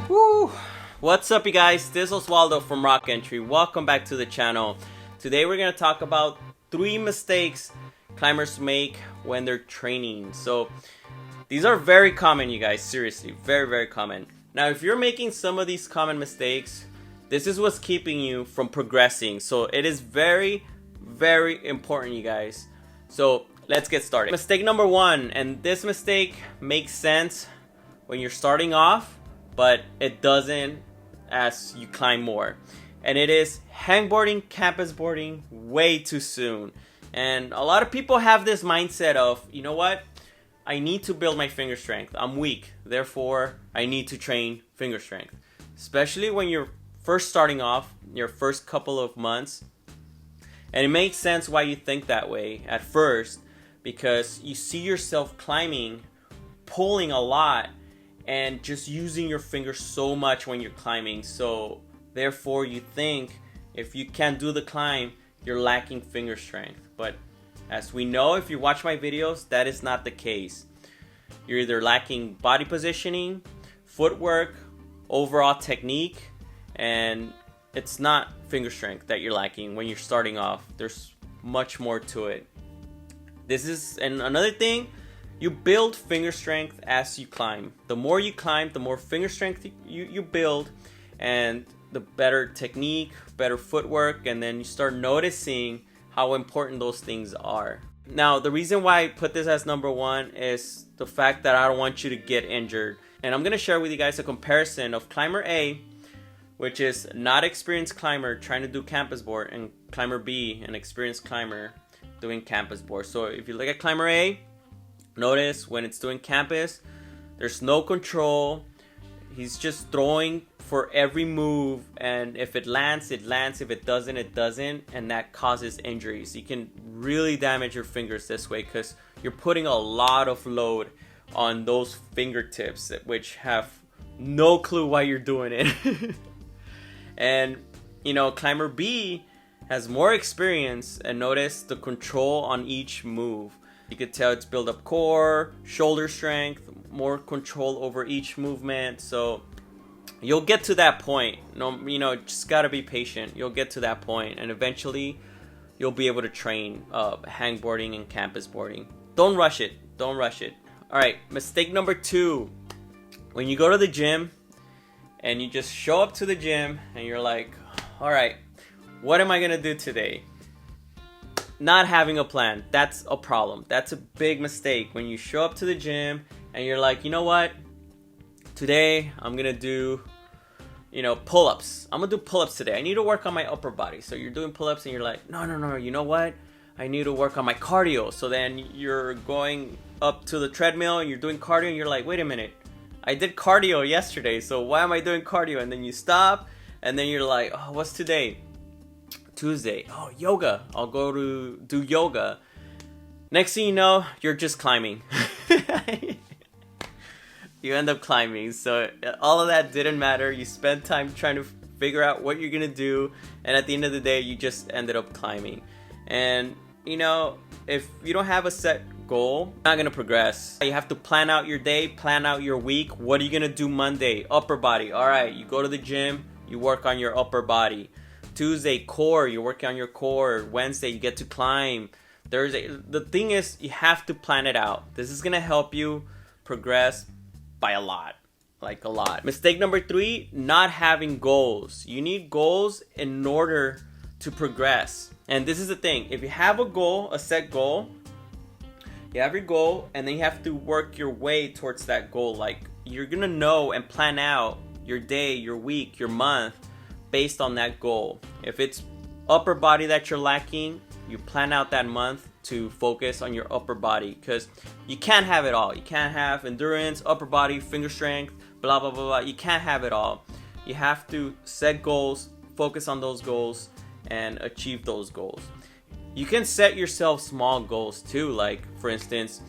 Woo! What's up, you guys? This is Oswaldo from Rock Entry. Welcome back to the channel. Today we're going to talk about 3 mistakes climbers make when they're training. So these are very common, you guys. Seriously, very common. Now, if you're making some of these common mistakes, this is what's keeping you from progressing. So it is very important, you guys. So let's get started. Mistake number 1, and this mistake makes sense when you're starting off, but it doesn't as you climb more. And it is hangboarding, campus boarding way too soon. And a lot of people have this mindset of, you know what? I need to build my finger strength. I'm weak, therefore I need to train finger strength. Especially when you're first starting off, your first couple of months. And it makes sense why you think that way at first, because you see yourself climbing, pulling a lot, and just using your fingers so much when you're climbing. So therefore you think if you can't do the climb, you're lacking finger strength. But as we know, if you watch my videos, that is not the case. You're either lacking body positioning, footwork, overall technique, and it's not finger strength that you're lacking when you're starting off. There's much more to it. And another thing, you build finger strength as you climb. The more you climb, the more finger strength you build, and the better technique, better footwork, and then you start noticing how important those things are. Now, the reason why I put this as number 1 is the fact that I don't want you to get injured. And I'm going to share with you guys a comparison of climber A, which is not experienced climber trying to do campus board, and climber B, an experienced climber doing campus board. So if you look at climber A, notice when it's doing campus, there's no control. He's just throwing for every move, and if it lands, it lands. If it doesn't, it doesn't, and that causes injuries. You can really damage your fingers this way because you're putting a lot of load on those fingertips, which have no clue why you're doing it. And climber B has more experience, and notice the control on each move. You could tell it's build up core, shoulder strength, more control over each movement. So you'll get to that point. Just gotta be patient. You'll get to that point, and eventually you'll be able to train hangboarding and campus boarding. Don't rush it. All right, mistake number 2. When you go to the gym and you just show up to the gym and you're like, all right, what am I gonna do today? Not having a plan. That's a problem. That's a big mistake. When you show up to the gym and you're like, you know what? Today I'm gonna do, pull-ups. I'm gonna do pull-ups today. I need to work on my upper body. So you're doing pull-ups and you're like, no, you know what? I need to work on my cardio. So then you're going up to the treadmill and you're doing cardio and you're like, wait a minute. I did cardio yesterday, so why am I doing cardio? And then you stop and then you're like, oh, what's today? Tuesday. Oh, yoga. I'll go to do yoga. Next thing you know, you're just climbing. You end up climbing. So all of that didn't matter. You spent time trying to figure out what you're gonna do, and at the end of the day, you just ended up climbing. And if you don't have a set goal, you're not gonna progress. You have to plan out your day, plan out your week. What are you gonna do Monday? Upper body. All right, you go to the gym, you work on your upper body. Tuesday, core, you're working on your core. Wednesday, you get to climb. Thursday, the thing is, you have to plan it out. This is gonna help you progress by a lot. Mistake number 3, not having goals. You need goals in order to progress. And this is the thing, if you have a goal, a set goal, you have your goal, and then you have to work your way towards that goal. Like, you're gonna know and plan out your day, your week, your month, based on that goal. If it's upper body that you're lacking, you plan out that month to focus on your upper body, because you can't have it all. You can't have endurance, upper body, finger strength, blah blah blah. You can't have it all. You have to set goals, focus on those goals, and achieve those goals. You can set yourself small goals too, like for instance,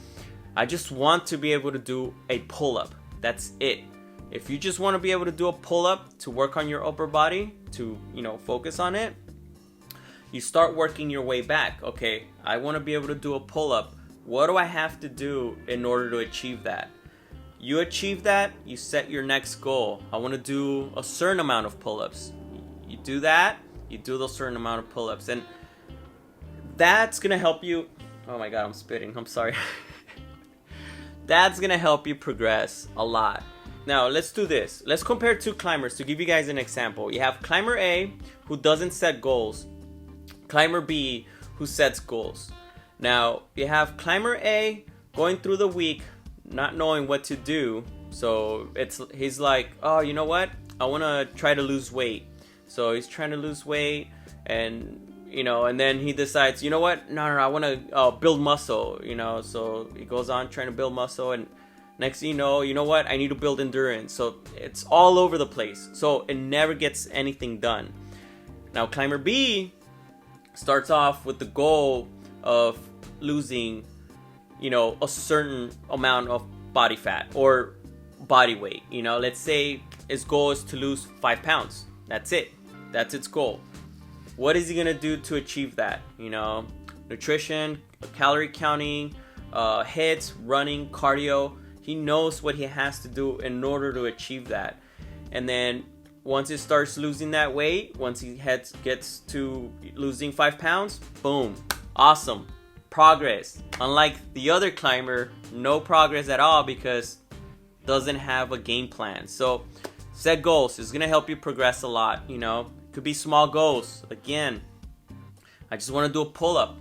I just want to be able to do a pull-up. That's it. If you just want to be able to do a pull-up to work on your upper body, to focus on it, you start working your way back. Okay, I want to be able to do a pull-up. What do I have to do in order to achieve that? You achieve that, you set your next goal. I want to do a certain amount of pull-ups. You do that, you do those certain amount of pull-ups, and that's gonna help you. Oh my god, I'm spitting, I'm sorry. That's gonna help you progress a lot. Now let's do this. Let's compare two climbers to give you guys an example. You have climber A, who doesn't set goals, climber B, who sets goals. Now you have climber A going through the week not knowing what to do. So he's like, oh, you know what, I want to try to lose weight. So he's trying to lose weight, and and then he decides, you know what, no, I want to build muscle, so he goes on trying to build muscle, and next thing you know what, I need to build endurance. So it's all over the place, so it never gets anything done. Now climber B starts off with the goal of losing a certain amount of body fat or body weight. Let's say his goal is to lose 5 pounds. That's its goal. What is he gonna do to achieve that? Nutrition, calorie counting, hits, running, cardio. He knows what he has to do in order to achieve that. And then once he starts losing that weight, once he gets to losing 5 pounds, boom, awesome, progress. Unlike the other climber, no progress at all because doesn't have a game plan. So set goals is gonna help you progress a lot. Could be small goals. Again, I just want to do a pull-up.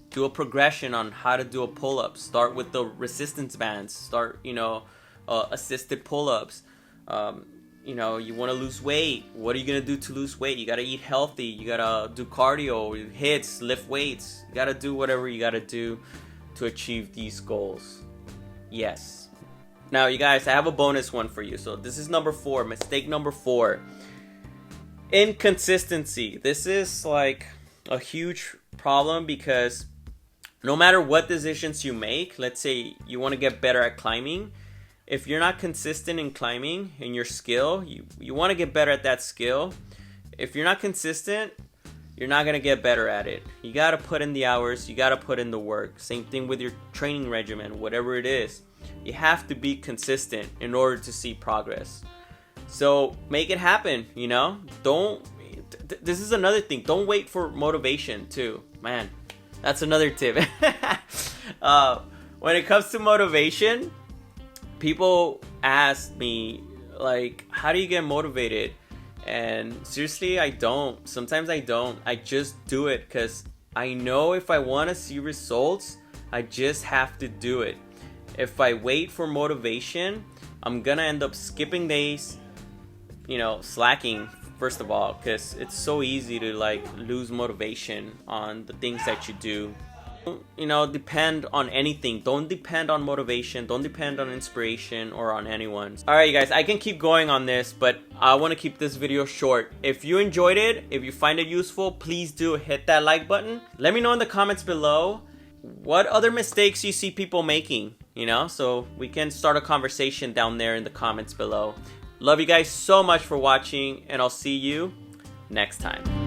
Do a progression on how to do a pull-up. Start with the resistance bands. Start, assisted pull-ups. You want to lose weight. What are you gonna do to lose weight? You gotta eat healthy. You gotta do cardio, hits, lift weights. You gotta do whatever you gotta do to achieve these goals. Yes. Now, you guys, I have a bonus one for you. So this is number 4. Mistake number 4. Inconsistency. This is like a huge problem because no matter what decisions you make, let's say you want to get better at climbing, if you're not consistent in climbing in your skill, you want to get better at that skill. If you're not consistent, you're not going to get better at it. You got to put in the hours, you got to put in the work. Same thing with your training regimen, whatever it is. You have to be consistent in order to see progress. So make it happen, this is another thing. Don't wait for motivation too. Man, that's another tip. When it comes to motivation, people ask me, like, how do you get motivated? And seriously, I don't. Sometimes I don't. I just do it because I know if I want to see results, I just have to do it. If I wait for motivation, I'm gonna end up skipping days, slacking, first of all, because it's so easy to lose motivation on the things that you do. Depend on anything. Don't depend on motivation. Don't depend on inspiration or on anyone. Alright, you guys, I can keep going on this, but I want to keep this video short. If you enjoyed it, if you find it useful, please do hit that like button. Let me know in the comments below what other mistakes you see people making, so we can start a conversation down there in the comments below. Love you guys so much for watching, and I'll see you next time.